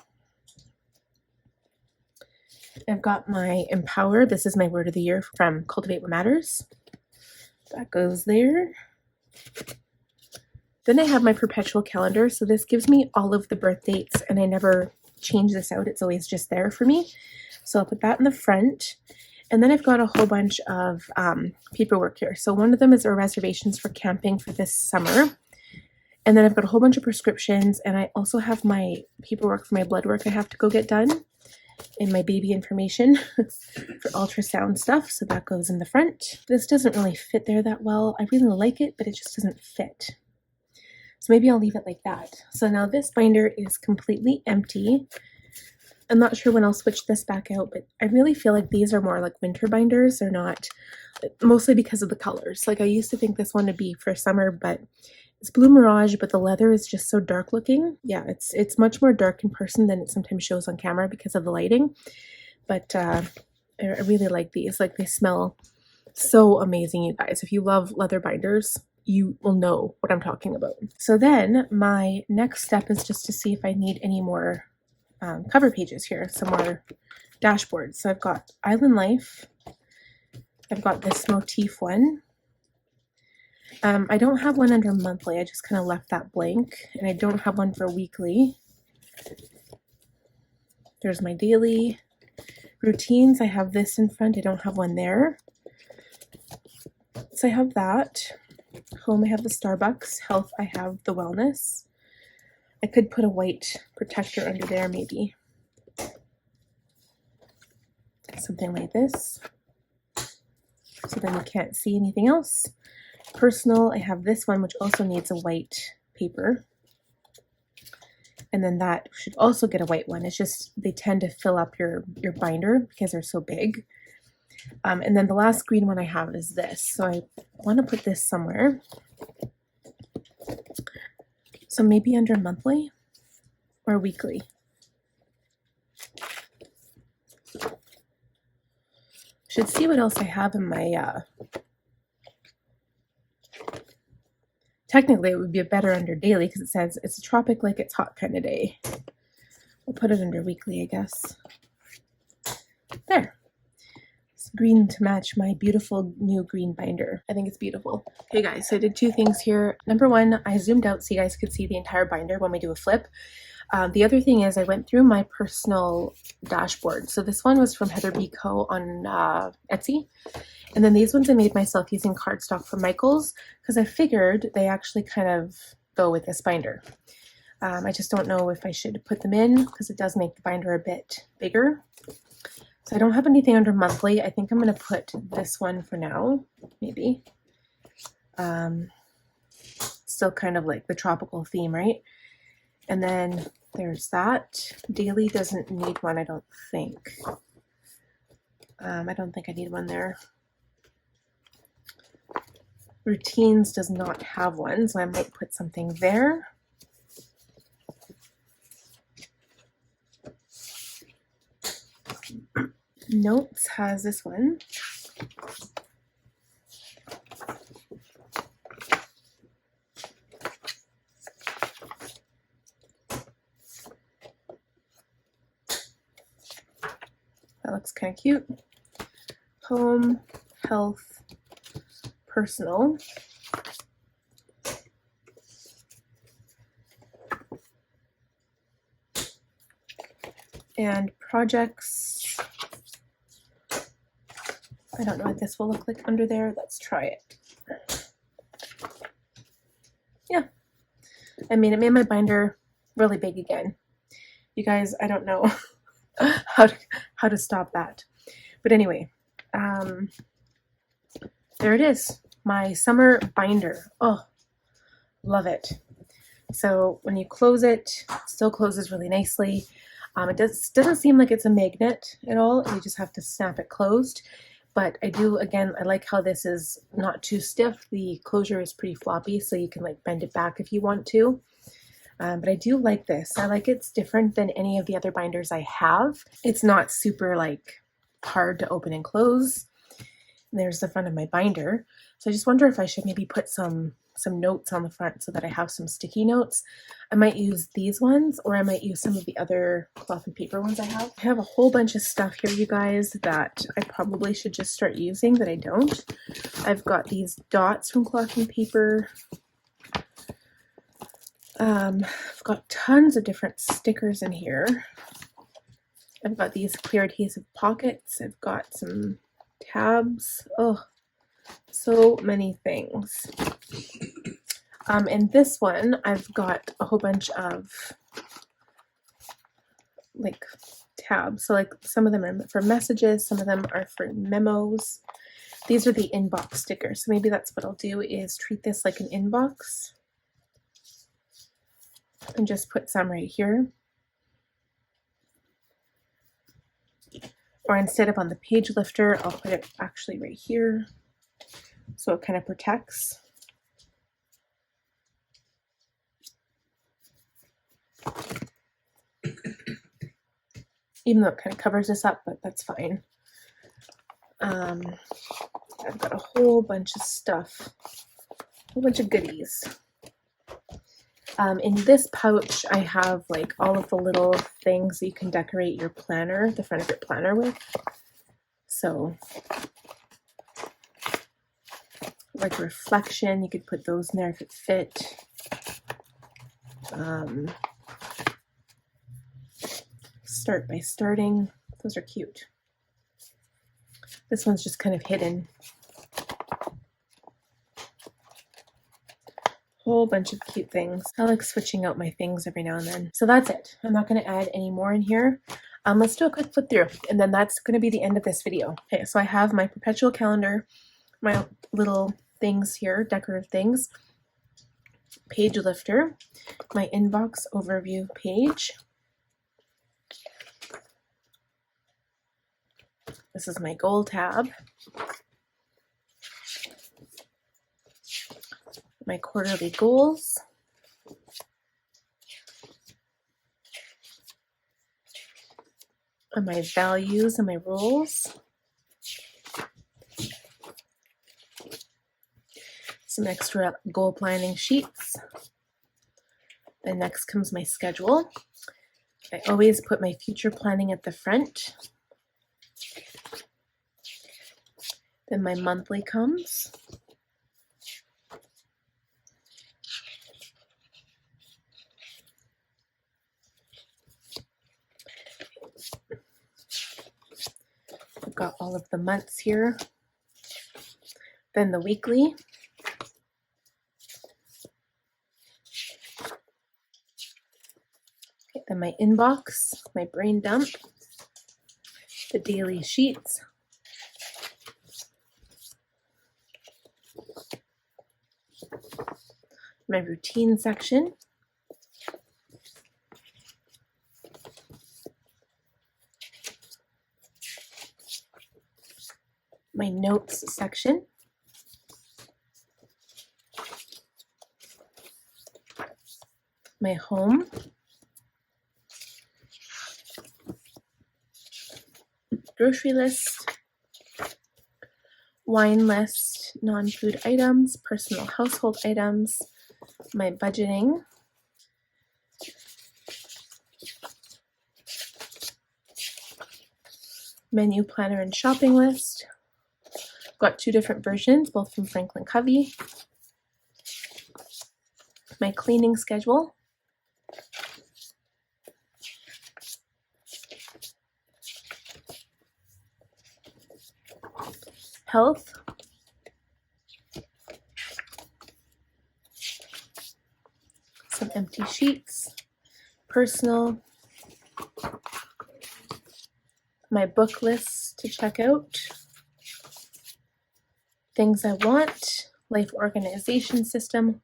I've got my Empower. This is my word of the year from Cultivate What Matters. That goes there. Then I have my perpetual calendar. So this gives me all of the birth dates and I never change this out. It's always just there for me. So I'll put that in the front. And then I've got a whole bunch of paperwork here. So one of them is our reservations for camping for this summer. And then I've got a whole bunch of prescriptions and I also have my paperwork for my blood work I have to go get done. and my baby information for ultrasound stuff, so that goes in the front. This doesn't really fit there that well. I really like it, but it just doesn't fit. So maybe I'll leave it like that. So now this binder is completely empty. I'm not sure when I'll switch this back out, but I really feel like these are more like winter binders. They're not, mostly because of the colors. Like I used to think this one would be for summer, but it's Blue Mirage, but the leather is just so dark looking. Yeah, it's much more dark in person than it sometimes shows on camera because of the lighting. But I really like these. Like they smell so amazing, you guys. If you love leather binders, you will know what I'm talking about. So then my next step is just to see if I need any more cover pages here, some more dashboards. So I've got Island Life. I've got this motif one. I don't have one under monthly. I just kind of left that blank, and I don't have one for weekly. There's my daily routines. I have this in front. I don't have one there. So I have that. Home, I have the Starbucks. Health, I have the wellness. I could put a white protector under there maybe. Something like this. So then you can't see anything else. Personal, I have this one, which also needs a white paper. And then that should also get a white one. It's just they tend to fill up your binder because they're so big. And then the last green one I have is this. So I want to put this somewhere. So maybe under monthly or weekly. Should see what else I have in my, technically it would be better under daily because it says it's a tropic like it's hot kind of day. We'll put it under weekly, I guess. There. It's green to match my beautiful new green binder. I think it's beautiful. Okay guys, so I did two things here. Number one, I zoomed out so you guys could see the entire binder when we do a flip. The other thing is I went through my personal dashboard. So this one was from Heather B. Co. on Etsy. And then these ones I made myself using cardstock from Michaels because I figured they actually kind of go with this binder. I just don't know if I should put them in because it does make the binder a bit bigger. So I don't have anything under monthly. I think I'm going to put this one for now, maybe. Still kind of like the tropical theme, right? And then there's that. Daily doesn't need one, I don't think. I don't think I need one there. Routines does not have one, so I might put something there. Notes has this one. That looks kind of cute. Home, health, personal. And projects. I don't know what this will look like under there. Let's try it. Yeah. I mean, it made my binder really big again. You guys, I don't know how to stop that. But anyway, there it is. My summer binder. Oh, love it. So when you close it, it still closes really nicely. It doesn't seem like it's a magnet at all. You just have to snap it closed. But I do, again, I like how this is not too stiff. The closure is pretty floppy, so you can like bend it back if you want to. But I do like this. I like it's different than any of the other binders I have. It's not super like hard to open and close. And there's the front of my binder. So I just wonder if I should maybe put some notes on the front so that I have some sticky notes. I might use these ones, or I might use some of the other cloth and paper ones I have. I have a whole bunch of stuff here, you guys, that I probably should just start using that I don't. I've got these dots from cloth and paper. I've got tons of different stickers in here. I've got these clear adhesive pockets. I've got some tabs. Oh, so many things. And this one, I've got a whole bunch of like tabs. So like some of them are for messages, some of them are for memos. These are the inbox stickers. So maybe that's what I'll do, is treat this like an inbox and just put some right here. Or instead of on the page lifter, I'll put it actually right here. So it kind of protects. Even though it kind of covers this up, but that's fine. I've got a whole bunch of stuff, a whole bunch of goodies. In this pouch, I have like all of the little things that you can decorate your planner, the front of your planner with. So like reflection, you could put those in there if it fit. Start by starting. Those are cute. This one's just kind of hidden. Whole bunch of cute things. I like switching out my things every now and then. So that's it. I'm not going to add any more in here. Let's do a quick flip through, and then that's going to be the end of this video. Okay, so I have my perpetual calendar, my little things here, decorative things, page lifter, my inbox overview page. This is my goal tab, my quarterly goals, and my values and my rules, some extra goal planning sheets. Then next comes my schedule. I always put my future planning at the front. Then my monthly comes. I've got all of the months here. Then the weekly. Okay, then my inbox, my brain dump, the daily sheets, my routine section, my notes section, my home, grocery list, wine list, non-food items, personal household items, my budgeting, menu planner and shopping list. Got two different versions, both from Franklin Covey. My cleaning schedule. Health. Some empty sheets. Personal. My book list to check out. Things I want. Life organization system.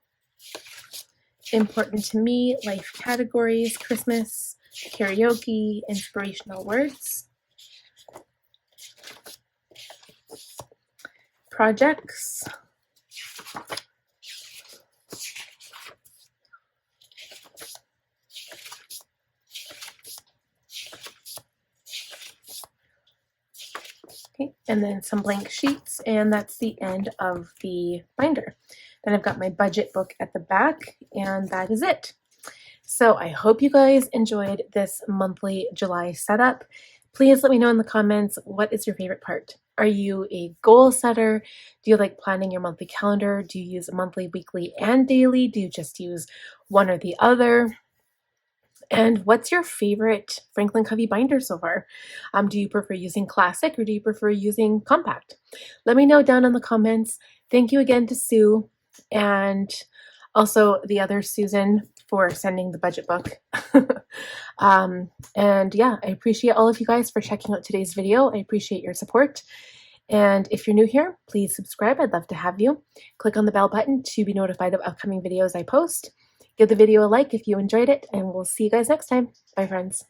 Important to me. Life categories. Christmas. Karaoke. Inspirational words. Projects. Okay, and then some blank sheets, and that's the end of the binder. Then I've got my budget book at the back, and that is it. So I hope you guys enjoyed this monthly July setup. Please let me know in the comments, what is your favorite part? Are you a goal setter? Do you like planning your monthly calendar? Do you use monthly, weekly, and daily? Do you just use one or the other? And what's your favorite Franklin Covey binder so far? Do you prefer using classic or do you prefer using compact? Let me know down in the comments. Thank you again to Sue and also the other Susan for sending the budget book. And yeah, I appreciate all of you guys for checking out today's video. I appreciate your support. And if you're new here, please subscribe. I'd love to have you. Click on the bell button to be notified of upcoming videos I post. Give the video a like if you enjoyed it, and we'll see you guys next time. Bye, friends.